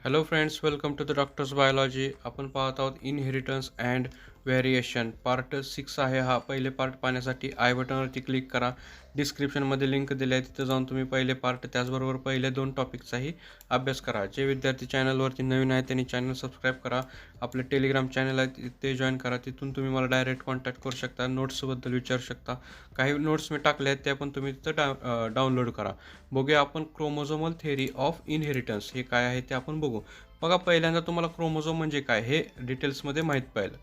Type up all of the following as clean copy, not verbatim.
Hello friends, welcome to the doctor's biology. आपण पाहत आहोत इनहेरिटन्स अँड व्हेरिएशन पार्ट 6 आहे. हा पहिले पार्ट पाहण्यासाठी आय बटनवरती क्लिक करा. डिस्क्रिप्शनमध्ये लिंक दिली आहे, तिथं जाऊन तुम्ही पहिले पार्ट त्याचबरोबर पहिले 2 टॉपिकचाही अभ्यास करा. जे विद्यार्थी चॅनलवरती नवीन आहेत त्यांनी चॅनल सबस्क्राईब करा. आपलं टेलिग्राम चॅनल आहे ते जॉईन करा. तिथून तुम्ही मला डायरेक्ट कॉन्टॅक्ट करू शकता, नोट्सबद्दल विचारू शकता. काही नोट्स मी टाकले आहेत ते पण तुम्ही तिथं डाउनलोड करा. बघूया आपण क्रोमोझोमल थेअरी ऑफ इनहेरिटन्स हे काय आहे ते आपण बघू. बघा, पहिल्यांदा तुम्हाला क्रोमोझोम म्हणजे काय हे डिटेल्समध्ये माहीत पाहिजे.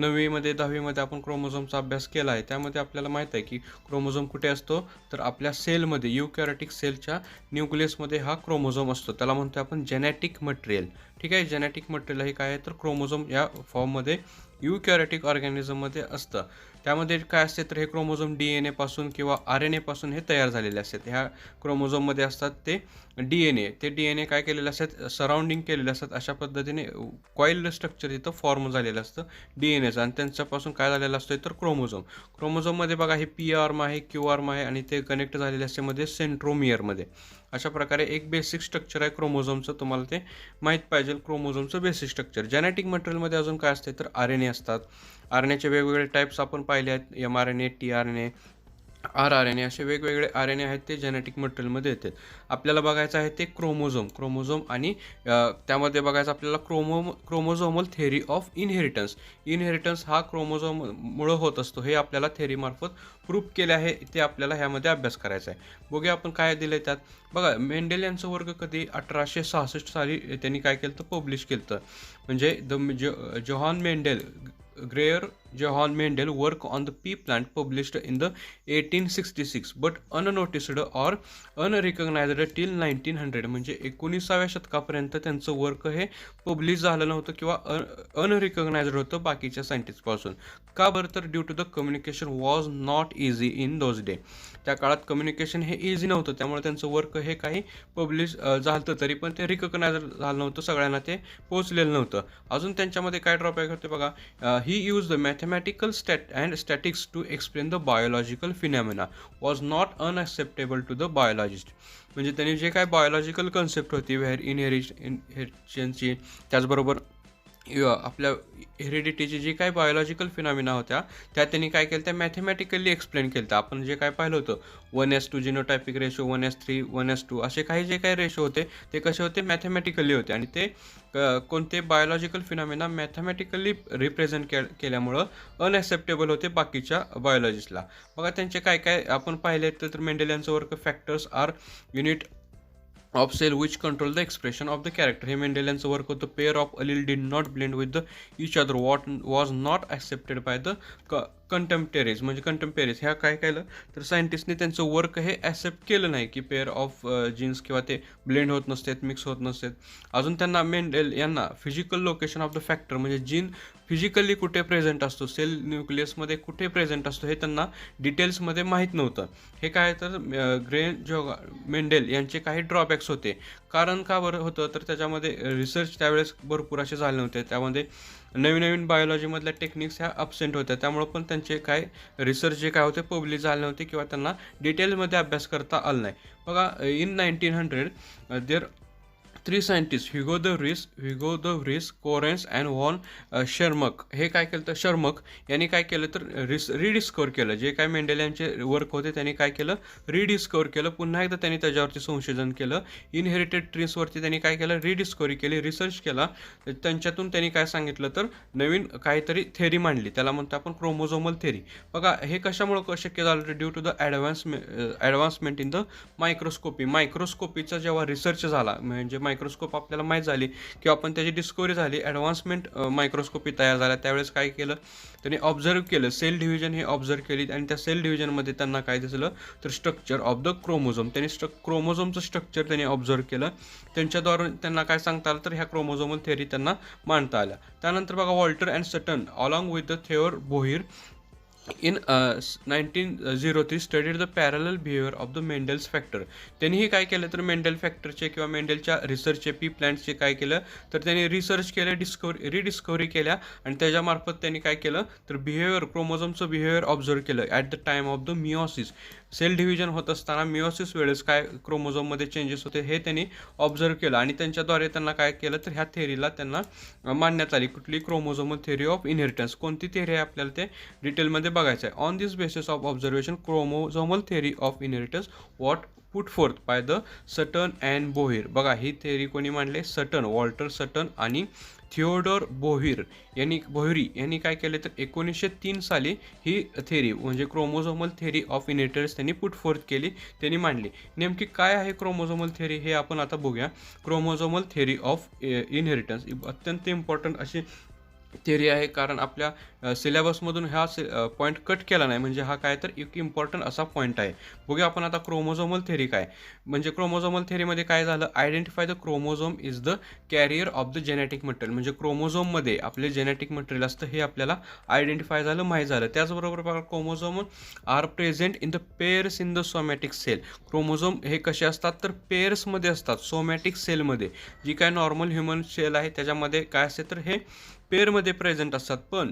9वीमध्ये 10वीमध्ये आपण क्रोमोझोमचा अभ्यास केला आहे. त्यामध्ये आपल्याला माहीत आहे की क्रोमोझोम कुठे असतो, तर आपल्या सेलमध्ये युकॅरियोटिक सेलच्या न्यूक्लियसमध्ये हा क्रोमोझोम असतो. त्याला म्हणतो आपण जेनेटिक मटेरियल. ठीक आहे, जेनेटिक मटेरियल हे काय आहे तर क्रोमोझोम या फॉर्ममध्ये युकॅरियोटिक ऑर्गॅनिझममध्ये असतं. त्यामध्ये काय असते तर हे क्रोमोझोम DNA पासून किंवा RNA पासून हे तयार झालेले असतात. ह्या क्रोमोझोममध्ये असतात ते DNA. ते DNA काय केलेले असतात, सराउंडिंग केलेले असतात. अशा पद्धतीने कॉइल्ड स्ट्रक्चर इथं फॉर्म झालेलं असतं DNAचं, आणि त्यांच्यापासून काय झालेलं असतं तर क्रोमोझोम. क्रोमोझोममध्ये बघा हे P आर्म आहे, Q आर्म आहे, आणि ते कनेक्ट झालेले असते मध्ये सेंट्रोमियरमध्ये. अशा प्रकारे एक बेसिक स्ट्रक्चर आहे क्रोमोझोमचं, तुम्हाला ते माहीत पाहिजे. क्रोमोझोमचं बेसिक स्ट्रक्चर. जेनेटिक मटेरियलमध्ये अजून काय असते तर RNA असतात. RNAचे वेगवेगळे टाईप्स आपण पाहिले आहेत. mRNA, tRNA, RNA असे वेगवेगळे RNA आहेत, ते जेनेटिक मटेरियलमध्ये येतात. आपल्याला बघायचं आहे ते क्रोमोझोम आणि त्यामध्ये बघायचं आपल्याला क्रोमोझोमल थेअरी ऑफ इनहेरिटन्स हा क्रोमोझोममुळं होत असतो, हे आपल्याला थेअरीमार्फत प्रूफ केले आहे. ते आपल्याला ह्यामध्ये अभ्यास करायचा आहे. बघूया आपण काय दिलं त्यात. बघा, मेंडेल यांचं वर्ग कधी 1866 साली त्यांनी काय केलं तर पब्लिश केलं. म्हणजे Johann Mendel, Gregor Johann Mendel work on the pea plant published in the 1866 but unnoticed or unrecognized till 1900. म्हणजे 19व्या शतकापर्यंत त्यांचं वर्क हे पब्लिश झालं नव्हतं किंवा अनरिकग्नाइज्ड होतं बाकीच्या सायंटिस्टपासून. का बरं तर due to the communication was not easy in those day. त्या काळात कम्युनिकेशन हे इझी नव्हतं, त्यामुळे त्यांचं वर्क हे काही पब्लिश झालं तरी पण ते रिकग्नाइज झालं नव्हतं, सगळ्यांना ते पोचलेलं नव्हतं. अजून त्यांच्यामध्ये काय ड्रॉबॅक होते बघा. He use the mathematical statics to explain the biological phenomena was not unacceptable to the biologist. म्हणजे त्यांनी जे काय बायोलॉजिकल कन्सेप्ट होती इनहेरिटन्सची, त्याचबरोबर आपल्या हेरिडिटीची जी काय बायोलॉजिकल फिनॉमिना होत्या त्या त्यांनी काय केलं, त्या मॅथमॅटिकली एक्सप्लेन केलं. आपण जे काय पाहिलं होतं 1:2 जिनोटायपिक रेशो, 1:3, 1:2 असे काही जे काही रेशो होते ते कसे होते, मॅथमॅटिकली होते. आणि ते कोणते बायोलॉजिकल फिनॉमिना मॅथमॅटिकली रिप्रेझेंट केल्यामुळं अनॲक्सेप्टेबल होते बाकीच्या बायोलॉजिस्टला. बघा, त्यांचे काय काय आपण पाहिले तर मेंडेल यांचं work factors are unit of cell which control the expression of the character. हे मेंडेल यांचं वर्क होतं. Pair of allele did not blend with the each other what was not accepted by the contemporaries. म्हणजे contemporaries ह्या काय केलं तर सायंटिस्टने त्यांचं work हे ॲक्सेप्ट केलं नाही की पेअर ऑफ जीन्स किंवा ते ब्लेंड होत नसतात, मिक्स होत नसतात. अजून त्यांना मेंडेल यांना physical location of the factor म्हणजे जीन फिजिकली कुठे प्रेझेंट असतो, सेल न्यूक्लियसमध्ये कुठे प्रेझेंट असतो हे त्यांना डिटेल्समध्ये माहीत नव्हतं. हे काय तर मेंडेल यांचे काही ड्रॉबॅक्स होते. कारण का बरं होतं तर त्याच्यामध्ये रिसर्च त्यावेळेस भरपूर असे झाले नव्हते. त्यामध्ये नवीन नवीन बायोलॉजीमधल्या टेक्निक्स ह्या अब्सेंट होत्या, त्यामुळं पण त्यांचे काय रिसर्च जे काय होते पब्लिश झाले नव्हते किंवा त्यांना डिटेलमध्ये अभ्यास करता आला नाही. बघा, in 1900 there 3 scientist Hugo de Vries, Correns and von Tschermak. हे काय केलं तर शर्मक यांनी काय केलं तर रिडिस्कवर केलं. जे काय मेंडेल यांचे वर्क होते त्यांनी काय केलं, रिडिस्कवर केलं. पुन्हा एकदा त्यांनी त्याच्यावरती संशोधन केलं. इनहेरिटेड ट्रीजवरती त्यांनी काय केलं, रिडिस्कवरी केली, रिसर्च केला. त्यांच्यातून त्यांनी काय सांगितलं तर नवीन काहीतरी थेअरी मांडली, त्याला म्हणतो आपण क्रोमोझोमल थेअरी. बघा, हे कशामुळं शक्य झालं, due to the advancement in the मायक्रोस्कोपीचा जेव्हा रिसर्च झाला, म्हणजे मायक्रोस्कोप आपल्याला माहीत झाली किंवा आपण त्याची डिस्कवरी झाली, ॲडव्हान्समेंट मायक्रोस्कोपी तयार झाल्या, त्यावेळेस काय केलं त्यांनी ऑब्झर्व केलं, सेल डिव्हिजन हे ऑब्झर्व केली. आणि त्या सेल डिव्हिजनमध्ये त्यांना काय दिसलं तर स्ट्रक्चर ऑफ द क्रोमोझोम. त्यांनी क्रोमोझोमचं स्ट्रक्चर त्यांनी ऑब्झर्व केलं. त्यांच्याद्वारे त्यांना काय सांगता आलं तर ह्या क्रोमोझोमल थेअरी त्यांना मांडता आल्या. त्यानंतर बघा, Walter and Sutton along with the Theodor Boveri in 1903 studied the parallel behaviour of the Mendel's factor. त्यांनीही काय केलं तर मेंडेल फॅक्टरचे किंवा मेंडेलच्या रिसर्चचे पी प्लॅन्टचे काय केलं तर त्यांनी रिसर्च केले, रिडिस्कवरी केल्या. आणि त्याच्यामार्फत त्यांनी काय केलं तर क्रोमोझोमचं बिहेवियर ऑब्झर्व केलं at the time of the meiosis. Cell division होत असताना मिओसिस वेळेस काय क्रोमोझोममध्ये चेंजेस होते हे त्यांनी ऑब्झर्व केलं आणि त्यांच्याद्वारे त्यांना काय केलं तर ह्या थेअरीला त्यांना मांडण्यात आली. कुठली? Chromosomal theory of inheritance. कोणती थेअरी आहे आपल्याला ते डिटेलमध्ये बघायचं आहे. On this basis of observation chromosomal theory of inheritance what put fourth by the सटन अँड बोहिर. बघा ही थेअरी कोणी मांडले? सटन, वॉल्टर सटन आणि थिओडोर बोहिरी यांनी काय केले तर 1903 साली ही थेअरी म्हणजे क्रोमोझोमल थेअरी ऑफ इनहेरिटन्स त्यांनी पुट फोर्थ केली, त्यांनी मांडली. नेमकी काय आहे क्रोमोझोमल थेअरी हे आपण आता बघूया. क्रोमोझोमल थेअरी ऑफ इनहेरिटन्स अत्यंत इम्पॉर्टंट अशी थेअरी आहे, कारण आपल्या सिलेबसमधून हा पॉईंट कट केला नाही, म्हणजे हा काय तर एक इम्पॉर्टंट असा पॉईंट आहे. बघूया आपण आता क्रोमोझोमल थेअरी काय. म्हणजे क्रोमोझोमल थेअरीमध्ये काय झालं? Identify the chromosome is the carrier of the genetic material. म्हणजे क्रोमोझोममध्ये आपले जेनेटिक मटेरियल असतं हे आपल्याला आयडेंटिफाय झालं, माहीत झालं. त्याचबरोबर बघा chromosome are present in the pairs in the somatic cell. Chromosome हे कसे असतात तर पेअर्समध्ये असतात सोमॅटिक सेलमध्ये. जी काय नॉर्मल ह्युमन सेल आहे त्याच्यामध्ये काय असते तर हे पेअरमध्ये प्रेझेंट असतात. पण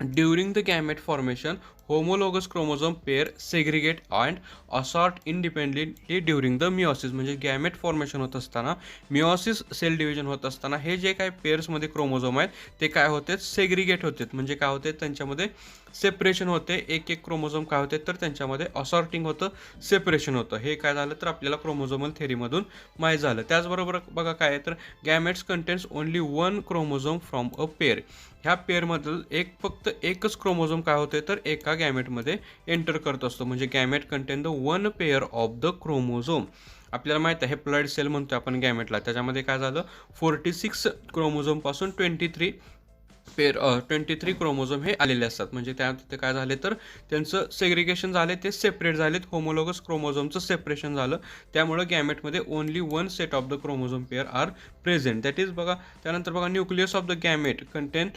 during the gamete formation homologous chromosome pair segregate and assort independently during the meiosis. म्हणजे गॅमेट फॉर्मेशन होत असताना, मिओसिस सेल डिव्हिजन होत असताना हे जे काही पेअर्समध्ये क्रोमोझोम आहेत ते काय होते? सेग्रिगेट होते. म्हणजे काय होते? त्यांच्यामध्ये सेपरेशन होते. एक एक क्रोमोझोम काय होते तर त्यांच्यामध्ये असॉर्टिंग होतं, सेपरेशन होतं. हे काय झालं तर आपल्याला क्रोमोझोमल थेअरीमधून माहीत झालं. त्याचबरोबर बघा काय आहे तर gametes contains only one chromosome from a pair. ह्या पेअरमधील फक्त एकच क्रोमोझोम काय होते तर एका गॅमेटमध्ये एंटर करत असतो. म्हणजे gamete content the one pair of the chromosome. आपल्याला माहित आहे प्लॉइड सेल म्हणतो आपण गॅमेटला, त्याच्यामध्ये काय झालं 46 क्रोमोझोमपासून 23 क्रोमोझोम हे आलेले असतात. म्हणजे त्यात काय झाले तर त्यांचं सेग्रिगेशन झाले, ते सेपरेट झालेत. होमोलोगस क्रोमोझोमचं सेपरेशन झालं. त्यामुळे गॅमेटमध्ये only one set of the chromosome pair are present. That is बघा. त्यानंतर बघा nucleus of the gamete contain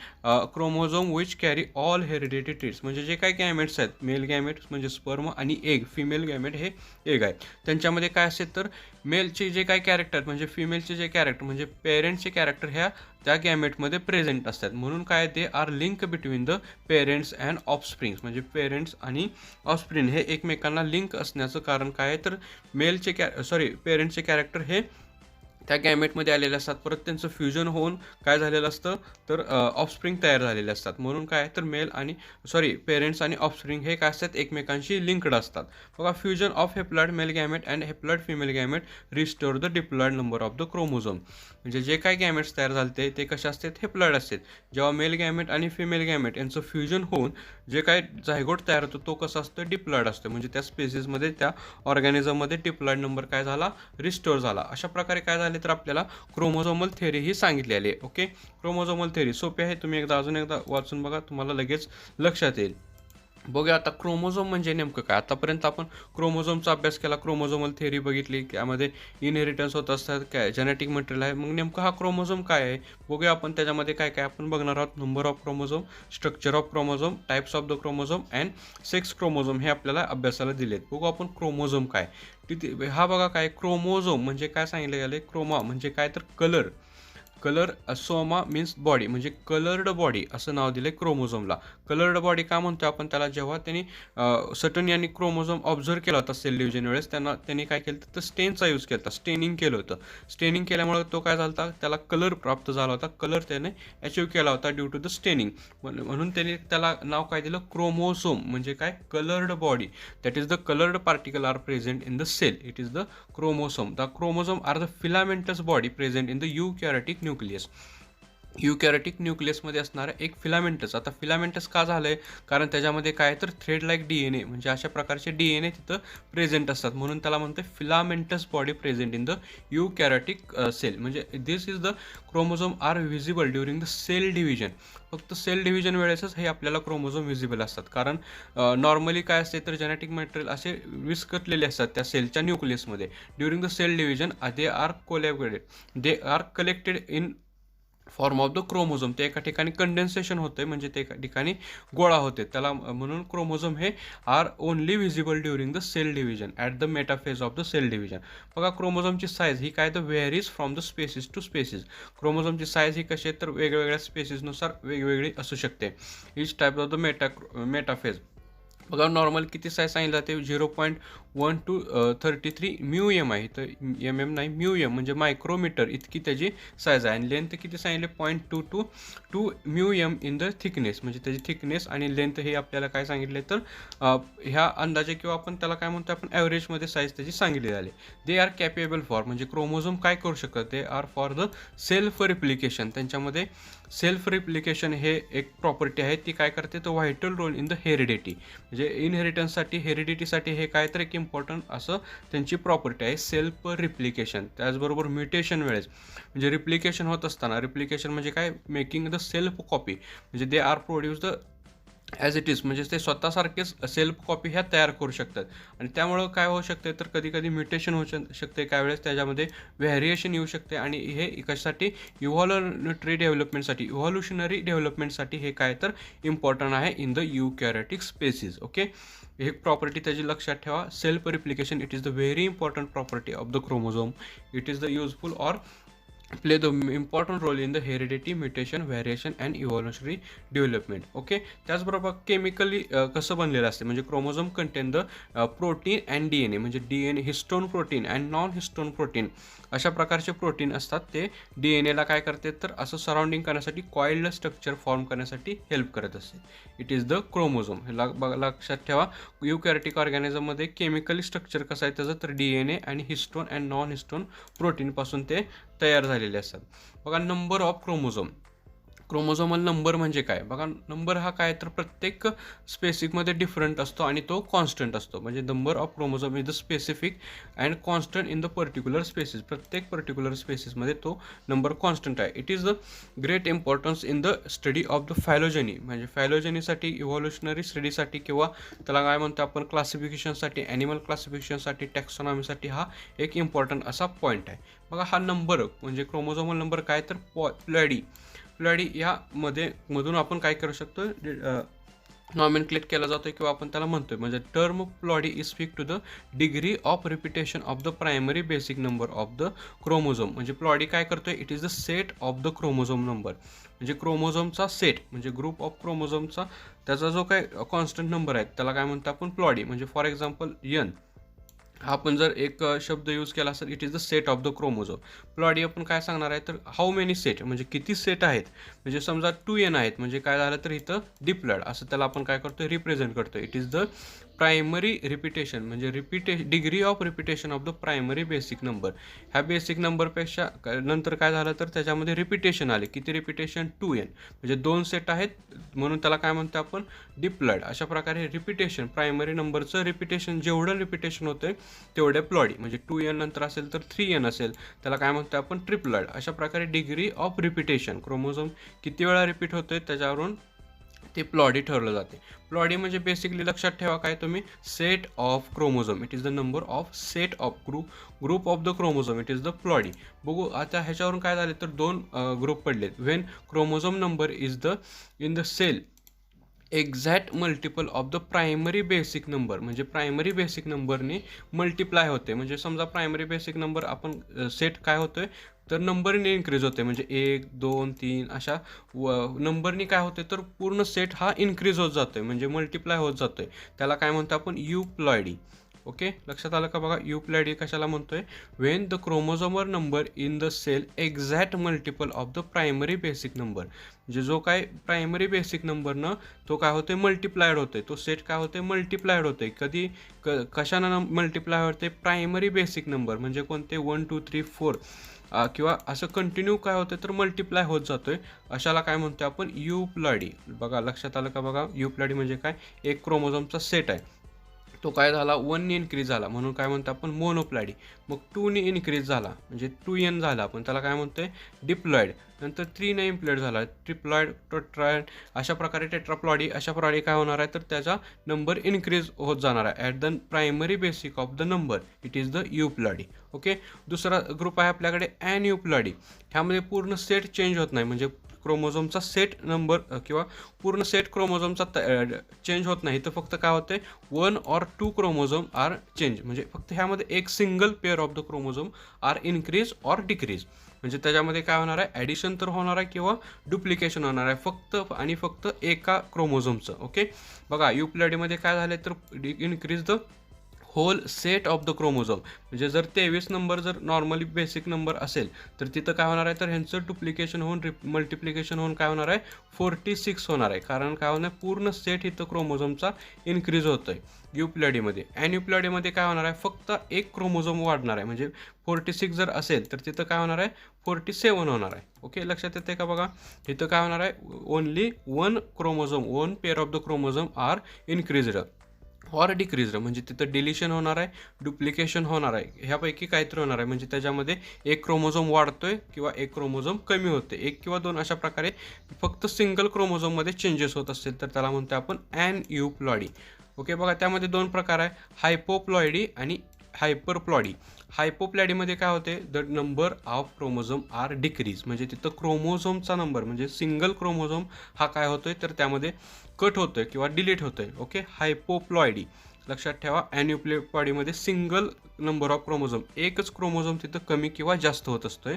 chromosome which carry all heredity traits. म्हणजे जे काही गॅमेट्स आहेत, मेल गॅमेट म्हणजे स्पर्म आणि एग, फिमेल गॅमेट हे एग आहे, त्यांच्यामध्ये काय असेल तर मेलचे जे काही कॅरेक्टर म्हणजे फिमेलचे जे कॅरेक्टर म्हणजे पेरेंट्सचे कॅरेक्टर ह्या त्या गॅमेटमध्ये प्रेझेंट असतात. म्हणून काय they are link between the parents and offsprings. म्हणजे पेरेंट्स आणि ऑफस्प्रिंग हे एकमेकांना लिंक असण्याचं कारण काय आहे तर पेरेंट्सचे कॅरेक्टर हे त्या गॅमेटमध्ये आलेले असतात. परत त्यांचं फ्युजन होऊन काय झालेलं असतं तर ऑफस्प्रिंग तयार झालेले असतात. म्हणून काय तर पेरेंट्स आणि ऑफस्प्रिंग हे काय असतात एकमेकांशी लिंक्ड असतात. बघा fusion of haploid mail gamete and haploid female gamete restore the diploid number of the chromosome. म्हणजे जे काही गॅमेट्स तयार झाले ते कसे असतात? हेप्लॉइड असतात. जेव्हा मेल गॅमेट आणि फिमेल गॅमेट यांचं फ्युजन होऊन जे काही झायगोट तयार होतो तो कसा असतो? डिप्लॉइड असतो. म्हणजे त्या स्पेसिसमध्ये त्या ऑर्गॅनिझममध्ये डिप्लॉइड नंबर काय झाला? रिस्टोर झाला. अशा प्रकारे काय झाले तर आपल्याला क्रोमोझोमल थेअरी ही सांगितलेली आहे. ओके, क्रोमोझोमल थेअरी सोपी आहे. तुम्ही अजून एकदा वाचून बघा, तुम्हाला लगेच लक्षात येईल. बघूया आता क्रोमोझोम म्हणजे नेमकं काय. आतापर्यंत आपण क्रोमोझोमचा अभ्यास केला, क्रोमोझोमल थेअरी बघितली, त्यामध्ये इनहेरिटन्स होत असतात, काय जेनेटिक मटेरियल आहे. मग नेमकं हा क्रोमोझोम काय आहे बघूया आपण. त्याच्यामध्ये काय काय आपण बघणार आहोत. Number of chromosome, structure of chromosome, types of the chromosome and sex chromosome हे आपल्याला अभ्यासाला दिलेत. बघू आपण क्रोमोझोम काय. तिथे हा बघा काय क्रोमोझोम म्हणजे काय सांगितलं गेलं. क्रोमा म्हणजे काय तर कलर. सोमा मीन्स बॉडी, म्हणजे कलर्ड बॉडी असं नाव दिलं क्रोमोझोमला. कलर्ड बॉडी का म्हणतो आपण त्याला? जेव्हा त्यांनी सटन यांनी क्रोमोझोम ऑब्झर्व केला होता सेल डिव्हिजन वेळेस, त्यांनी काय केलं तर स्टेनचा यूज केला होता, स्टेनिंग केलं होतं. स्टेनिंग केल्यामुळे तो काय झाला होता, त्याला कलर प्राप्त झाला होता. कलर त्याने अचीव केला होता ड्यू टू द स्टेनिंग. म्हणून त्यांनी त्याला नाव काय दिलं? क्रोमोझोम. म्हणजे काय? Coloured body. That is the coloured particle are present in the cell. It is the chromosome. The chromosome are the filamentous body present in the eukaryotic nucleus. Eukaryotic न्यूक्लियसमध्ये असणारं एक फिलामेंटस. आता फिलामेंटस का झालंय? कारण त्याच्यामध्ये काय तर थ्रेड लाईक DNA म्हणजे अशा प्रकारचे DNA तिथं प्रेझेंट असतात. म्हणून त्याला म्हणते filamentous body present in the eukaryotic cell. म्हणजे this is the chromosome are visible during the cell division. फक्त सेल डिव्हिजन वेळेसच हे आपल्याला क्रोमोझोम व्हिजिबल असतात. कारण नॉर्मली काय असते तर जेनेटिक मटेरियल असे विस्कटलेले असतात त्या सेलच्या न्यूक्लियसमध्ये. During the cell division they are collected in form of the chromosome. ते एका ठिकाणी कंडेन्सेशन होते, म्हणजे ते एका ठिकाणी गोळा होते. त्याला म्हणून क्रोमोझोम हे are only visible during the cell division at the metaphase of the cell division. बघा क्रोमोझोमची साईज ही काय तर varies from the species to species. क्रोमोझोमची साईज ही कशी आहे तर वेगवेगळ्या स्पेसिसनुसार वेगवेगळी असू शकते. Each type of the metaphase बघा नॉर्मल किती साईज सांगितलं ते 0.1 to 33 म्यू एम आहे. तर एम एम नाही म्यू एम म्हणजे मायक्रोमीटर इतकी त्याची साईज आहे. आणि लेंथ किती सांगितले 0.22 mu M in the thickness, म्हणजे त्याची थिकनेस आणि लेंथ हे आपल्याला काय सांगितले तर ह्या अंदाजे किंवा आपण त्याला काय म्हणतो आपण ॲव्हरेजमध्ये साईज त्याची सांगितली झाली. दे आर कॅपेबल फॉर, म्हणजे क्रोमोझोम काय करू शकतात, they are for the self replication. त्यांच्यामध्ये सेल्फ रिप्लिकेशन हे एक प्रॉपर्टी आहे, ती काय करते तर vital role in the heredity, म्हणजे इनहेरिटन्ससाठी हेरिडिटीसाठी हे काय तर एक इम्पॉर्टंट असं त्यांची प्रॉपर्टी आहे सेल्फ रिप्लिकेशन. त्याचबरोबर म्युटेशन वेळेस म्हणजे रिप्लिकेशन होत असताना, रिप्लिकेशन म्हणजे काय मेकिंग द सेल्फ कॉपी, म्हणजे they are produce the as it is, म्हणजे ते स्वतःसारखेच सेल्फ कॉपी ह्या तयार करू शकतात. आणि त्यामुळं काय होऊ शकते तर कधी कधी म्युटेशन होऊ शकते, काय वेळेस त्याच्यामध्ये व्हॅरिएशन येऊ शकते. आणि हे कशासाठी इव्हॉल्युशनरी डेव्हलपमेंटसाठी हे काय तर इम्पॉर्टंट आहे इन द युकॅरियोटिक स्पेसिस. ओके, हे प्रॉपर्टी त्याची लक्षात ठेवा. Self replication it is the very important property of the chromosome. It is the useful or play the important role in the heredity, mutation, variation and evolutionary development. Okay, त्याचबरोबर chemically कसं बनलेलं असते म्हणजे chromosome contain the protein and D N A, म्हणजे D N A histone protein and non histone protein अशा प्रकारचे protein असतात. ते डी एन एला काय करते तर असं सराउंडिंग करण्यासाठी कॉइल्ड स्ट्रक्चर फॉर्म करण्यासाठी हेल्प करत असते. It is the chromosome. हे लक्षात ठेवा. युकॅरियोटिक ऑर्गॅनिझममध्ये केमिकली स्ट्रक्चर कसं आहे त्याचं तर डी एन ए आणि हिस्टोन अँड नॉन हिस्टोन प्रोटीनपासून ते तयार झालेले असतात. बघा number of chromosome. Chromosomal number म्हणजे काय बघा, नंबर हा काय तर प्रत्येक स्पेसिफिकमध्ये डिफरंट असतो आणि तो कॉन्स्टंट असतो. म्हणजे number of chromosome is the specific and constant in the particular species. प्रत्येक पर्टिक्युलर स्पेसिसमध्ये तो नंबर कॉन्स्टंट आहे. It is the great importance in the study of the phylogeny, म्हणजे फायलोजेनीसाठी इव्हॉल्युशनरी स्टडीसाठी किंवा त्याला काय म्हणतो आपण क्लासिफिकेशनसाठी, ॲनिमल क्लासिफिकेशनसाठी, टॅक्सॉनॉमीसाठी हा एक इम्पॉर्टंट असा पॉईंट आहे. बघा हा नंबर म्हणजे क्रोमोझोमल नंबर काय तर प्लॅडी यामध्ये मधून आपण काय करू शकतो नॉमेनक्लेट केला जातो किंवा आपण त्याला म्हणतोय. म्हणजे term ploidy is speak to the degree of repetition of the primary basic number of the chromosome. म्हणजे प्लॉडी काय करतोय it is the set of the chromosome number, म्हणजे क्रोमोझोमचा सेट म्हणजे ग्रुप ऑफ क्रोमोझोमचा त्याचा जो काय कॉन्स्टंट नंबर आहे त्याला काय म्हणतो आपण प्लॉडी. म्हणजे फॉर एक्झाम्पल यन आपण जर एक शब्द यूज केला असेल it is the set of the chromosome. Ploidy आपण काय सांगणार आहे तर हाऊ मेनी सेट, म्हणजे किती सेट आहेत. म्हणजे समजा 2n आहेत म्हणजे काय झालं तर इथं डिप्लॉइड असं त्याला आपण काय करतो रिप्रेझेंट करतो. It is the primary repetition, म्हणजे degree of repetition of the primary basic number. ह्या बेसिक नंबरपेक्षा नंतर काय झालं तर त्याच्यामध्ये रिपिटेशन आले. किती रिपिटेशन 2n, म्हणजे 2 सेट आहेत म्हणून त्याला काय म्हणतो आपण डिप्लॉइड. अशा प्रकारे रिपिटेशन प्रायमरी नंबरचं रिपिटेशन जेवढं रिपिटेशन होतं तेवढे प्लॉडी, म्हणजे 2n नंतर असेल तर 3n असेल त्याला काय म्हणतो आपण ट्रिप्लॉइड. अशा प्रकारे डिग्री ऑफ रिपिटेशन क्रोमोझोम किती वेळा रिपीट होतोय त्याच्यावरून ते प्लॉडी ठरवलं जाते. प्लॉडी म्हणजे बेसिकली लक्षात ठेवा काय तुम्ही set of chromosome. It is the number of set of group of the chromosome. It is the ploidy. बघू आता ह्याच्यावरून काय झाले तर 2 ग्रुप पडलेत. When chromosome number is the in the cell exact multiple of the primary basic number, म्हणजे primary basic नंबरने multiply होते. म्हणजे समजा प्रायमरी बेसिक नंबर आपण सेट काय होतोय तर नंबरने इन्क्रीज होते. म्हणजे 1 2 3 अशा नंबरनी काय होते तर पूर्ण सेट हा इन्क्रीज होत जातोय, म्हणजे मल्टिप्लाय होत जातोय. त्याला काय म्हणतो आपण युप्लॉइडी. ओके, लक्षात आलं का बघा युप्लॉइडी कशाला म्हणतोय. When the chromosome number in the cell exact multiple of the primary basic number, म्हणजे जो काय प्रायमरी बेसिक नंबरनं तो काय होतोय मल्टिप्लायड होतोय. तो सेट काय होतोय मल्टिप्लायड होतोय. कधी कशानं मल्टिप्लाय होते प्रायमरी बेसिक नंबर, म्हणजे कोणते 1 2 3 4 किंवा असं कंटिन्यू काय होतं तर मल्टिप्लाय होत जातोय. अशाला काय म्हणतो आपण युप्लॉइडी. बघा लक्षात आलं का बघा युप्लॉइडी म्हणजे काय एक क्रोमोझोमचा सेट आहे तो काय झाला 1ने इन्क्रीज झाला म्हणून काय म्हणतो आपण मोनोप्लॉइडी. मग 2ने इन्क्रीज झाला म्हणजे 2n झाला आपण त्याला काय म्हणतोय डिप्लॉइड. नंतर 3ने इम्प्लॉइड झाला ट्रिप्लॉइड टेट्रॉइड. अशा प्रकारे टेट्राप्लॉडी. अशा प्रकारे काय होणार आहे तर त्याचा नंबर इन्क्रीज होत जाणार आहे at the primary basic of the number. It is the euploidy. Okay, दुसरा ग्रुप आहे आपल्याकडे ॲनयुप्लॉइडी. ह्यामध्ये पूर्ण सेट चेंज होत नाही, म्हणजे क्रोमोझोमचा सेट नंबर किंवा पूर्ण सेट क्रोमोझोमचा चेंज होत नाही. तर फक्त काय होते 1 or 2 क्रोमोझोम आर चेंज, म्हणजे फक्त ह्यामध्ये एक single pair of the chromosome are increase or decrease. म्हणजे त्याच्यामध्ये काय होणार आहे, ॲडिशन तर होणार आहे किंवा डुप्लिकेशन होणार आहे फक्त आणि फक्त एका क्रोमोझोमचं. ओके, बघा युप्लॉइडीमध्ये काय झालं तर increase the whole set of the chromosome. म्हणजे जर 23 नंबर जर नॉर्मली बेसिक नंबर असेल तर तिथं काय होणार आहे तर ह्यांचं डुप्लिकेशन होऊन मल्टिप्लिकेशन होऊन काय होणार आहे 46 होणार आहे. कारण काय होणार पूर्ण सेट इथं क्रोमोझोमचा इन्क्रीज होतोय युप्लॉइडीमध्ये. ॲन्युप्लॉइडीमध्ये काय होणार आहे फक्त एक क्रोमोझोम वाढणार आहे. म्हणजे 46 जर असेल तर तिथं काय होणार आहे 47 होणार आहे. ओके, लक्षात येते का बघा, इथं काय होणार आहे only one chromosome, one pair of the chromosome are increased or decreased. म्हणजे तिथं डिलिशन होणार आहे, डुप्लिकेशन होणार आहे, ह्यापैकी काहीतरी होणार आहे. म्हणजे त्याच्यामध्ये एक क्रोमोझोम वाढतोय किंवा एक क्रोमोझोम कमी होते, एक किंवा दोन अशा प्रकारे फक्त सिंगल क्रोमोझोममध्ये चेंजेस होत असतील तर त्याला म्हणतो आपण ॲनयुप्लॉइडी. ओके, बघा त्यामध्ये दोन प्रकार आहे, हायपोप्लॉइडी आणि हायपरप्लॉइडी. हायपोप्लॉइडीमध्ये काय होते, the number of chromosome are decrease. म्हणजे तिथं क्रोमोझोमचा नंबर म्हणजे सिंगल क्रोमोझोम हा काय होतोय तर त्यामध्ये कट होतोय किंवा डिलीट होतोय. ओके, हायपोप्लॉइडी लक्षात ठेवा. ॲन्युप्लॉइडीमध्ये सिंगल नंबर ऑफ क्रोमोझोम, एकच क्रोमोझोम तिथं कमी किंवा जास्त होत असतोय.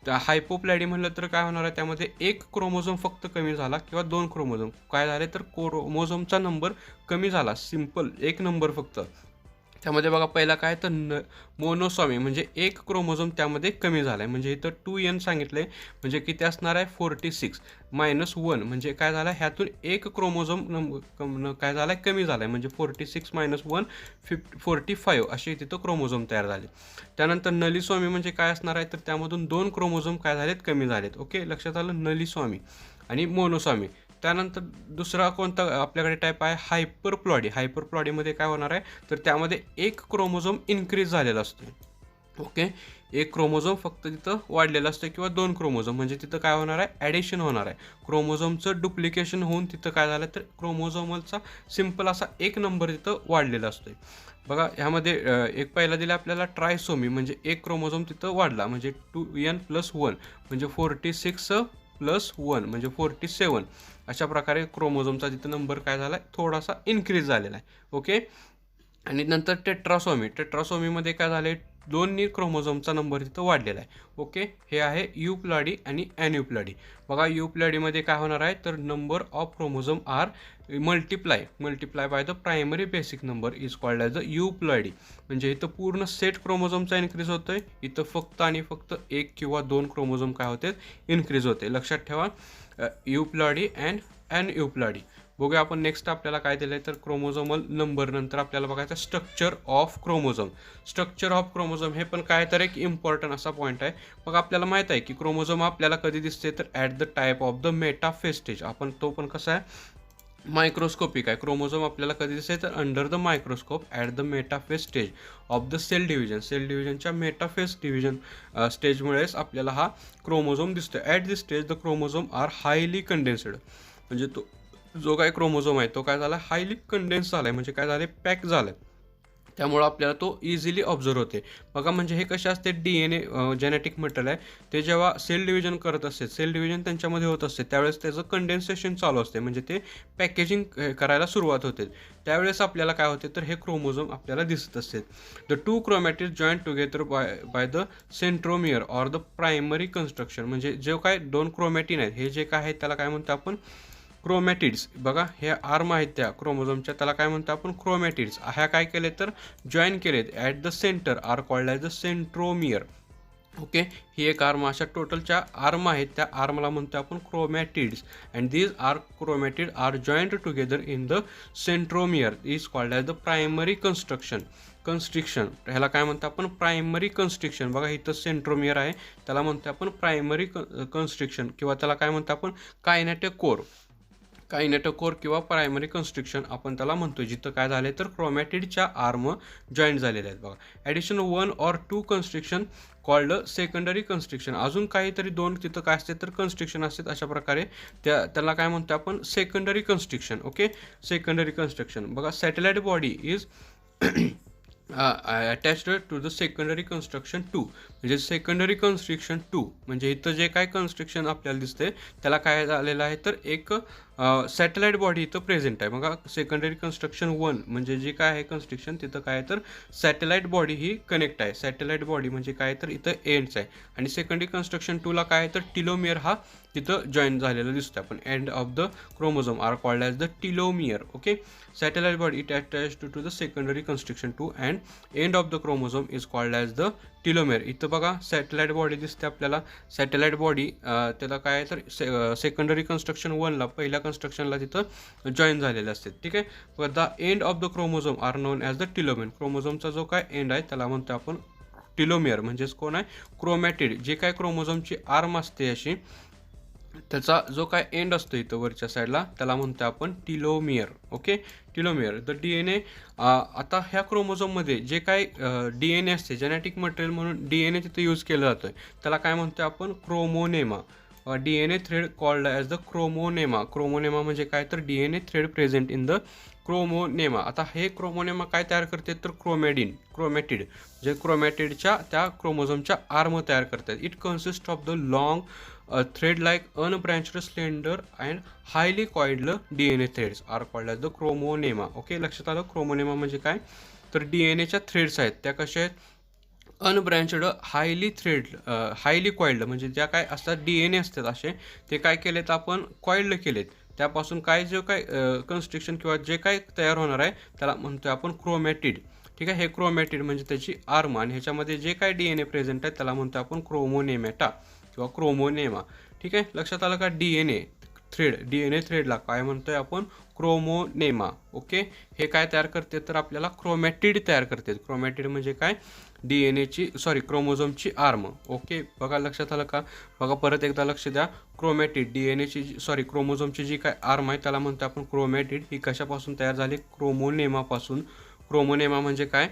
त्या हायपोप्लॉइडी म्हणलं तर काय होणार आहे त्यामध्ये एक क्रोमोझोम फक्त कमी झाला किंवा दोन क्रोमोझोम काय झाले तर क्रोमोझोमचा नंबर कमी झाला, सिम्पल एक नंबर फक्त. त्यामध्ये बघा पहिला काय तर मोनोसॉमी म्हणजे एक क्रोमोझोम त्यामध्ये कमी झाला आहे. म्हणजे इथं 2n सांगितलं आहे म्हणजे किती असणार आहे 46 -1 म्हणजे काय झालं ह्यातून एक क्रोमोझोम काय झाला आहे कमी झाला आहे. म्हणजे 46 - 1 45 असे तिथं क्रोमोझोम तयार झाले. त्यानंतर नलिसॉमी म्हणजे काय असणार आहे तर त्यामधून दोन क्रोमोझोम काय झालेत कमी झालेत. ओके, लक्षात आलं, नलिसॉमी आणि मोनोसॉमी. त्यानंतर दुसरा कोणता आपल्याकडे टाईप आहे हायपरप्लॉइडी. हायपरप्लॉइडीमध्ये काय होणार आहे तर त्यामध्ये एक क्रोमोझोम इन्क्रीज झालेला असतो. ओके, एक क्रोमोझोम फक्त तिथं वाढलेलं असतं किंवा दोन क्रोमोझोम म्हणजे तिथं काय होणार आहे ॲडिशन होणार आहे. क्रोमोझोमचं डुप्लिकेशन होऊन तिथं काय झालं तर क्रोमोझोमलचा सिम्पल असा एक नंबर तिथं वाढलेला असतो. बघा ह्यामध्ये एक पहिला दिला आपल्याला ट्रायसोमी म्हणजे एक क्रोमोझोम तिथं वाढला म्हणजे 2n+1 म्हणजे 46 + 1 म्हणजे 47 अशा प्रकारे क्रोमोझोमचा तिथं नंबर काय झाला आहे थोडासा इन्क्रीज झालेला आहे. ओके, आणि नंतर टेट्रासॉमी. टेट्रासॉमीमध्ये काय झाले दोन्ही क्रोमोझोमचा नंबर तिथं वाढलेला आहे. ओके, हे आहे युप्लॉइडी आणि ॲन्युप्लॉइडी. बघा युप्लॉइडीमध्ये काय होणार आहे तर number of chromosome are multiply by the primary basic number is called as the euploidy. म्हणजे इथं पूर्ण सेट क्रोमोझोमचा इन्क्रीज होतोय, इथं फक्त आणि फक्त एक किंवा दोन क्रोमोझोम काय होते इन्क्रीज होते. लक्षात ठेवा युप्लॉइडी अँड ॲनयुप्लॉइडी. बघूया आपण नेक्स्ट आपल्याला काय दिलं आहे तर क्रोमोझोमल नंबर. नंतर आपल्याला बघायचं structure of chromosome. Structure of chromosome हे पण काय तर एक इम्पॉर्टंट असा पॉईंट आहे. मग आपल्याला माहीत आहे की क्रोमोझोम आपल्याला कधी दिसते तर at the type of the metaphase stage. आपण तो पण कसा आहे मायक्रोस्कोपिक आहे. क्रोमोझोम आपल्याला कधी दिसते तर under the microscope at the metaphase stage of the cell division. Cell डिव्हिजनच्या मेटाफेज डिव्हिजन स्टेजमुळेच आपल्याला हा क्रोमोझोम दिसतो. At this stage the chromosome are highly condensed. म्हणजे तो जो काय क्रोमोझोम आहे तो काय झाला हायली कंडेन्स झाला आहे म्हणजे काय झाले पॅक झाला आहे. त्यामुळं आपल्याला तो इझिली ऑब्झर्व होते. बघा म्हणजे हे कसे असते DNA जेनेटिक मटेरियल आहे ते जेव्हा सेल डिव्हिजन करत असते, सेल डिव्हिजन त्यांच्यामध्ये होत असते त्यावेळेस त्याचं कंडेन्सेशन चालू असते म्हणजे ते पॅकेजिंग करायला सुरुवात होते. त्यावेळेस आपल्याला काय होते तर हे क्रोमोझोम आपल्याला दिसत असते. The two chromatids joint together by the centromere or the primary construction. म्हणजे जे काय दोन क्रोमॅटिन आहेत हे जे काय आहे त्याला काय म्हणतो आपण क्रोमॅटिड्स. बघा हे आर्म आहेत त्या क्रोमोझोमच्या त्याला काय म्हणतो आपण क्रोमॅटिड्स. ह्या काय केले तर जॉईन केलेत at the centre are called as the centromere. Okay, ही एक आर्म अशा टोटलच्या आर्म आहेत त्या आर्मला म्हणतो आपण chromatids. And these are chromatid are joint together in the centromere is called as the primary constriction. ह्याला काय म्हणतो आपण प्रायमरी कन्स्ट्रिक्शन. बघा इथं सेंट्रोमियर आहे त्याला म्हणतो आपण प्रायमरी कन्स्ट्रिक्शन किंवा त्याला काय म्हणतो आपण कायनेटोकोर किंवा प्रायमरी कन्स्ट्रिक्शन आपण त्याला म्हणतो. जिथं काय झाले तर क्रोमॅटिडच्या आर्म जॉईंट झालेले आहेत. बघा addition 1 or 2 constriction called secondary constriction. अजून काहीतरी दोन तिथं काय असते तर कन्स्ट्रिक्शन असतात अशा प्रकारे त्याला काय म्हणतो आपण secondary constriction. Okay, secondary constriction. बघा satellite body is attached to the secondary construction 2. म्हणजे सेकंडरी कन्स्ट्रिक्शन 2 म्हणजे इथं जे काय कन्स्ट्रिक्शन आपल्याला दिसते त्याला काय झालेलं आहे तर एक सॅटेलाईट बॉडी इथं प्रेझेंट आहे. बघा सेकंडरी कन्स्ट्रक्शन 1 म्हणजे जे काय आहे कन्स्ट्रक्शन तिथं काय तर सॅटेलाईट बॉडी ही कनेक्ट आहे. सॅटेलाईट बॉडी म्हणजे काय तर इथं एंड्स आहे आणि सेकंडरी कन्स्ट्रक्शन 2ला काय आहे तर टिलोमियर हा तिथं जॉईन झालेला दिसतो आपण. End of the chromosome are called as the telomere. Okay, satellite body it attached to the secondary construction 2 and end of the chromosome is called as the telomere. इथं बघा सॅटेलाईट बॉडी दिसते आपल्याला. Satellite body त्याला काय आहे तर secondary construction 1ला पहिल्या कन्स्ट्रक्शनला तिथं जॉईन झालेले असते. ठीक आहे, the end of the chromosome are known as the telomere. क्रोमोझोमचा जो काय एंड आहे त्याला म्हणतो आपण टिलोमियर. म्हणजेच कोण आहे क्रोमॅटिड. जे काय क्रोमोझोमची आर्म असते अशी त्याचा जो काय एंड असतो इथं वरच्या साईडला त्याला म्हणतो आपण telomere. Okay, telomere. The DNA आता ह्या क्रोमोझोममध्ये जे काय DNA असते जेनेटिक मटेरियल म्हणून DNA तिथं यूज केलं जातं त्याला काय म्हणतो आपण क्रोमोनेमा. DNA thread called as the क्रोमोनेमा. क्रोमोनेमा म्हणजे काय तर DNA thread present in the क्रोमोनेमा. आता हे क्रोमोनेमा काय तयार करते तर क्रोमॅटिड जे क्रोमॅटिडच्या त्या क्रोमोझोमच्या आर्म तयार करतात. It consist of the long thread like unbranched slender and highly coiled DNA threads are called as the chromonema. Okay, लक्षात आलं. क्रोमोनेमा म्हणजे काय तर DNAच्या थ्रेड्स आहेत त्या कशा आहेत अनब्रँचड हायली कॉइल्ड म्हणजे ज्या काय असतात DNA असतात असे ते काय केलेत आपण कॉइल्ड केलेत. त्यापासून काय जे काय कन्स्ट्रक्शन किंवा जे काय तयार होणार आहे त्याला म्हणतोय आपण क्रोमॅटिड. ठीक आहे, हे क्रोमॅटिड म्हणजे त्याची आर्म आणि ह्याच्यामध्ये जे काय DNA प्रेझेंट आहे त्याला म्हणतो आपण क्रोमोनेमॅटा किंवा क्रोमोनेमा. ठीक आहे, लक्षात आलं का. DNA थ्रेडला काय म्हणतोय आपण क्रोमोनेमा. ओके, हे काय तयार करते तर आपल्याला क्रोमॅटिड तयार करते. क्रोमॅटिड म्हणजे काय क्रोमोझोमची आर्म. ओके, बघा लक्षात आलं का. बघा परत एकदा लक्ष द्या. क्रोमॅटिड क्रोमोझोमची जी काय आर्म आहे त्याला म्हणतो आपण क्रोमॅटिड. ही कशापासून तयार झाली क्रोमोनेमापासून. क्रोमोनेमा म्हणजे काय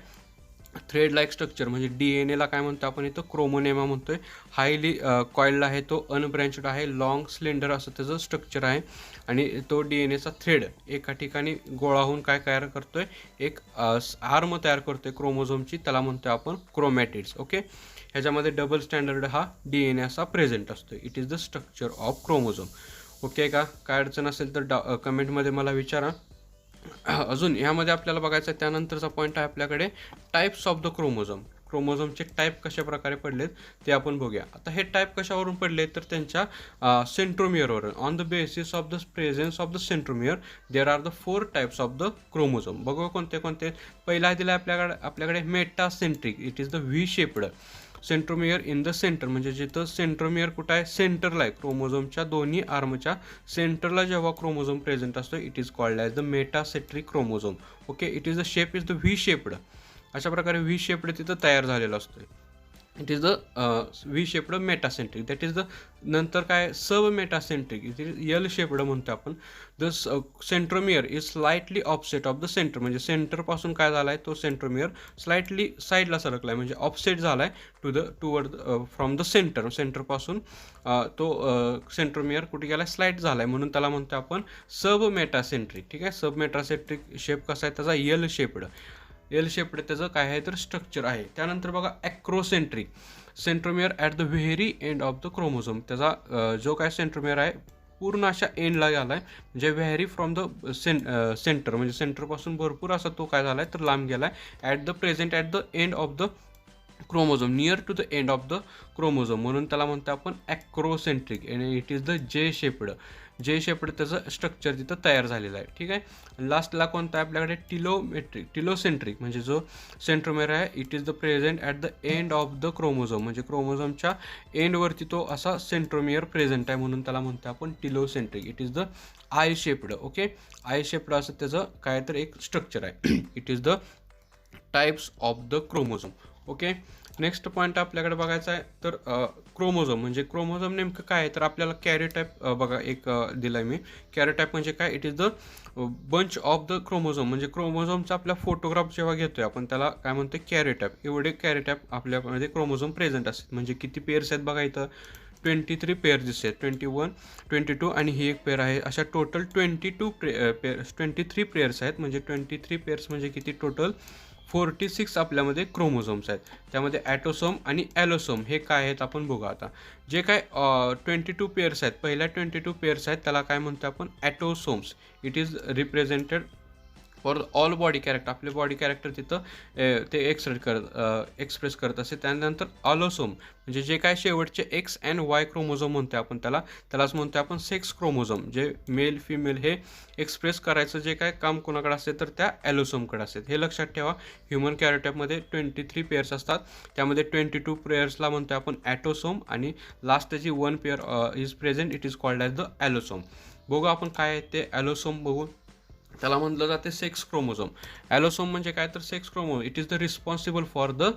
थ्रेड लाईक स्ट्रक्चर म्हणजे DNAला काय म्हणतो आपण इथं क्रोमोनेमा म्हणतोय. हायली कॉइल्ड आहे तो, अनब्रँच्ड आहे, लॉंग स्लेंडर असं त्याचं स्ट्रक्चर आहे आणि तो DNAचा थ्रेड एका ठिकाणी गोळा होऊन काय तयार करतोय एक आर्म तयार करतोय क्रोमोझोमची त्याला म्हणतोय आपण क्रोमॅटिड्स. ओके, ह्याच्यामध्ये डबल स्टँडर्ड हा DNA असा प्रेझेंट असतो. It is the structure of chromosome. Okay का, काय अडचण असेल तर कमेंटमध्ये मला विचारा. अजून ह्यामध्ये आपल्याला बघायचं आहे त्यानंतरचा पॉईंट आहे आपल्याकडे टाईप्स ऑफ द क्रोमोझोम. क्रोमोझोमचे टाईप कशा प्रकारे पडलेत ते आपण बघूया. आता हे टाईप कशावरून पडले तर त्यांच्या सेंट्रोमियरवरून. On the basis of the presence of the centromere there are the 4 types of the chromosome. बघूया कोणते कोणते. पहिला दिला आपल्याकडे metacentric. It is the V shaped centromere in the centre म्हणजे जिथं सेंट्रोमियर कुठं आहे सेंटरला आहे. क्रोमोझोमच्या दोन्ही आर्मच्या सेंटरला जेव्हा क्रोमोझोम प्रेझेंट असतो it is called as the metacentric chromosome. Okay, it is the shape is the V shaped. अशा प्रकारे व्ही शेप्ड तिथं तयार झालेलं असतं. It is the V shaped metacentric. That is the नंतर काय submetacentric. It is L shaped म्हणतो आपण. The centromere is slightly offset of the centre म्हणजे सेंटरपासून काय झाला आहे तो सेंट्रोमियर स्लाइटली साईडला सरकला आहे म्हणजे ऑफसेट झाला आहे टुवर्ड फ्रॉम द सेंटरपासून तो सेंट्रोमियर कुठे गेला स्लाइट झाला आहे म्हणून त्याला म्हणतो आपण सब मेटासेंट्रिक. ठीक आहे, सब मेटासेंट्रिक शेप कसा आहे त्याचा एल शेप्ड त्याचं काय आहे तर स्ट्रक्चर आहे. त्यानंतर बघा acrocentric centromere at the very end of the chromosome. त्याचा जो काय सेंट्रोमियर आहे पूर्ण अशा एंडला गेला आहे म्हणजे व्हेरी फ्रॉम द सेंटर म्हणजे सेंटरपासून भरपूर असा तो काय झाला आहे तर लांब गेला आहे. At the end of the chromosome near to the end of the chromosome म्हणून त्याला म्हणतो आपण ॲक्रोसेंट्रिक. आणि it is the J shaped त्याचं स्ट्रक्चर तिथं तयार झालेलं आहे. ठीक आहे, लास्टला कोणता आहे आपल्याकडे टिलोसेंट्रिक म्हणजे जो सेंट्रोमियर आहे it is the present at the end of the chromosome म्हणजे क्रोमोझोमच्या एंडवरती तो असा सेंट्रोमियर प्रेझेंट आहे म्हणून त्याला म्हणतो आपण telocentric. It is the I shaped. Okay, I shaped असं त्याचं काय तर एक स्ट्रक्चर आहे. It is the types of the chromosome. Okay, next point आपल्याकडे बघायचा आहे तर क्रोमोझोम म्हणजे क्रोमोझोम नेमकं काय आहे तर आपल्याला कॅरियोटाईप बघा एक दिला आहे मी. कॅरियोटाईप म्हणजे काय it is the bunch of the chromosome म्हणजे क्रोमोझोमचा आपला फोटोग्राफ जेव्हा घेतोय आपण त्याला काय म्हणतो कॅरियोटाईप. एवढे कॅरियोटाईप आपल्यामध्ये क्रोमोझोम प्रेझेंट असतात म्हणजे किती पेअर्स आहेत बघा इथं 23 पेअर दिसते. 21, 22 आणि ही एक पेअर आहे. अशा टोटल 23 पेअर्स आहेत म्हणजे 23 पेअर्स म्हणजे किती टोटल 46 आपल्यामध्ये क्रोमोझोम्स आहेत. त्यामध्ये ॲटोसोम आणि ॲलोसोम हे काय आहेत आपण बघू आता. जे काय 22 पेअर्स आहेत, पहिल्या 22 पेअर्स आहेत त्याला काय म्हणतो आपण autosomes. It is represented for all body character. आपले बॉडी कॅरेक्टर तिथं ते एक्सप्रेस करत असते. त्यानंतर ऑलोसोम म्हणजे जे काय शेवटचे एक्स अँड वाय क्रोमोझोम म्हणतो आपण त्यालाच म्हणतो आपण सेक्स क्रोमोझोम. जे मेल फिमेल हे एक्सप्रेस करायचं जे काय काम कोणाकडे असते तर त्या ॲलोसोमकडे असते. हे लक्षात ठेवा. ह्युमन कॅरेक्टरमध्ये 23 पेअर्स असतात. त्यामध्ये 22 पेअर्सला म्हणतो आपण ॲटोसोम आणि लास्ट त्याची 1 pair is present, it is called as the allosome. बघू आपण काय आहे ते ॲलोसोम बघू. त्याला म्हटलं जाते सेक्स क्रोमोझोम. ॲलोसोम म्हणजे काय तर sex chromosome. It is the responsible for the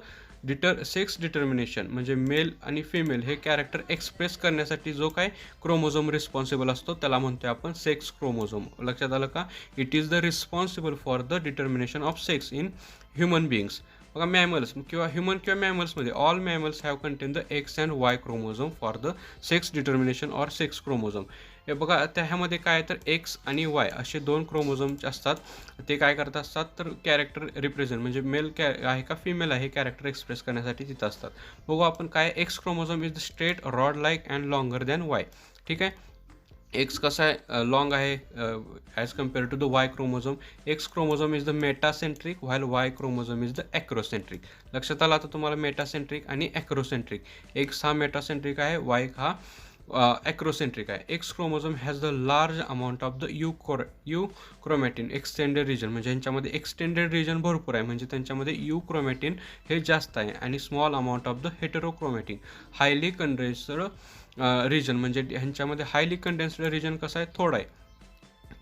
sex determination. म्हणजे मेल आणि फिमेल हे कॅरेक्टर एक्सप्रेस करण्यासाठी जो काय क्रोमोझोम रिस्पॉन्सिबल असतो त्याला म्हणतोय आपण सेक्स क्रोमोझोम. लक्षात आलं का. It is the responsible for the determination of sex in human beings. बघा मॅमल्स किंवा ह्युमन किंवा मॅमल्समध्ये all mammals have contain the X and Y chromosome for the sex determination or sex chromosome. हे बघा त्यामध्ये काय तर एक्स आणि वाय असे 2 क्रोमोझोम्स असतात. ते काय करत असतात तर कॅरेक्टर रिप्रेझेंट म्हणजे मेल आहे का फिमेल आहे हे कॅरेक्टर एक्सप्रेस करण्यासाठी तिथं असतात. बघू आपण काय X chromosome is the straight rod like and longer than Y. ठीक आहे. एक्स कसा आहे लॉंग आहे as compare to the Y chromosome. X chromosome is the metacentric while Y chromosome is the acrocentric. लक्षात आलं आता तुम्हाला मेटासेंट्रिक आणि ॲक्रोसेंट्रिक. एक्स हा मेटासेंट्रिक आहे, वाय हा ॲक्रोसेंट्रिक आहे. X chromosome has the large amount of the euchromatin extended region. म्हणजे यांच्यामध्ये एक्सटेंडेड रिजन भरपूर आहे म्हणजे त्यांच्यामध्ये यू क्रोमॅटिन हे जास्त आहे. आणि small amount of the heterochromatin highly condensed region. म्हणजे ह्यांच्यामध्ये हायली कंडेन्स्ड रिजन कसं आहे थोडा आहे.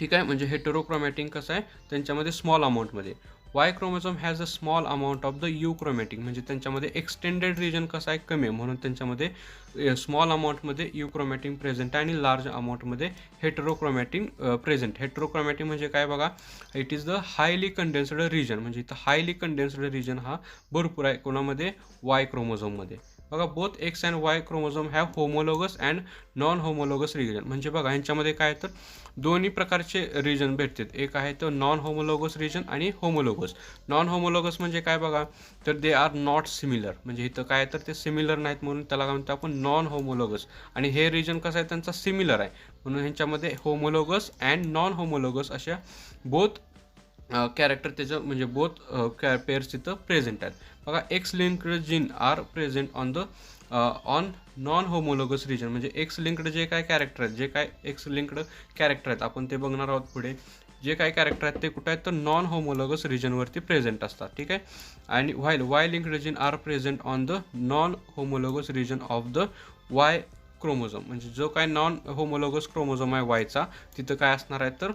ठीक आहे. म्हणजे हेटेरोक्रोमॅटिन कसं आहे त्यांच्यामध्ये स्मॉल अमाऊंटमध्ये. Y chromosome has a small amount of the you chromatin. म्हणजे त्यांच्यामध्ये एक्सटेंडेड रिजन कसं आहे कमी आहे म्हणून त्यांच्यामध्ये स्मॉल अमाऊंटमध्ये यू क्रोमॅटिन प्रेझेंट आहे आणि लार्ज अमाऊंटमध्ये हेटेरोक्रोमॅटिन प्रेझेंट. हेटेरोक्रोमॅटिन म्हणजे काय बघा. It is the highly condensed region. म्हणजे इथं हायली कंडेन्स्ड रिजन हा भरपूर आहे कोणामध्ये वाय क्रोमोझोममध्ये. बघा both X and Y chromosome have homologous and non homologous region. म्हणजे बघा ह्यांच्यामध्ये काय तर दोन्ही प्रकारचे रिजन भेटतात. एक आहे तर नॉन होमोलोगस रिजन आणि होमोलोगस. नॉन होमोलोगस म्हणजे काय बघा तर दे आर नॉट सिमिलर. म्हणजे इथं काय तर ते सिमिलर नाहीत म्हणून त्याला काय म्हणतो आपण नॉन होमोलोगस. आणि हे रिजन कसं आहे त्यांचा सिमिलर आहे म्हणून ह्यांच्यामध्ये होमोलोगस अँड नॉन होमोलोगस अशा बोथ कॅरेक्टर त्याचं म्हणजे बोथ पेअर्स तिथं प्रेझेंट आहेत. बघा X linked gene are present on non homologous region. म्हणजे एक्स लिंक्ड जे काय कॅरेक्टर आहेत जे काय एक्स लिंक्ड कॅरेक्टर आहेत आपण ते बघणार आहोत पुढे. जे काय कॅरेक्टर आहेत ते कुठं आहेत तर नॉन होमोलोगस रिजनवरती प्रेझेंट असतात. ठीक आहे. आणि while Y linked gene are present on the non homologous region of the Y chromosome. म्हणजे जो काय नॉन होमोलोगस क्रोमोझोम आहे वायचा तिथं काय असणार आहे तर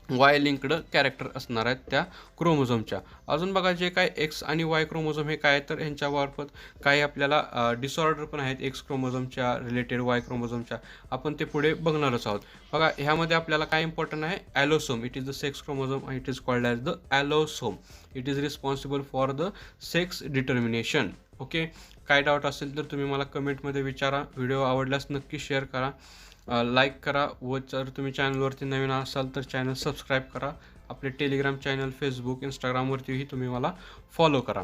वाय लिंक्ड कॅरेक्टर असणार आहेत त्या क्रोमोझोमच्या. अजून बघा जे काय एक्स आणि वाय क्रोमोझोम हे काय तर ह्यांच्यामार्फत काही आपल्याला डिसऑर्डर पण आहेत एक्स क्रोमोझोमच्या रिलेटेड वाय क्रोमोझोमच्या. आपण ते पुढे बघणारच आहोत. बघा ह्यामध्ये आपल्याला काय इम्पॉर्टंट आहे allosome. It is the sex chromosome it is called as the allosome. It is responsible for the sex determination. Okay. काय डाऊट असेल तर तुम्ही मला कमेंटमध्ये विचारा. व्हिडिओ आवडल्यास नक्की शेअर करा, लाईक करा व जर तुम्ही चॅनलवरती नवीन असाल तर चॅनल सबस्क्राईब करा. आपले टेलिग्राम चॅनल फेसबुक इंस्टाग्रामवरतीही तुम्ही मला फॉलो करा.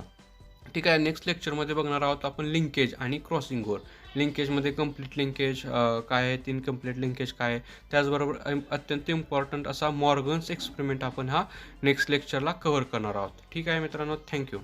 ठीक आहे. नेक्स्ट लेक्चरमध्ये बघणार आहोत आपण लिंकेज आणि क्रॉसिंगवर. लिंकेजमध्ये कंप्लीट लिंकेज काय आहे, इनकम्प्लीट लिंकेज काय आहे, त्याचबरोबर अत्यंत इम्पॉर्टंट असा मॉर्गन्स एक्सपेरिमेंट आपण हा नेक्स्ट लेक्चरला कव्हर करणार आहोत. ठीक आहे मित्रांनो, थँक्यू.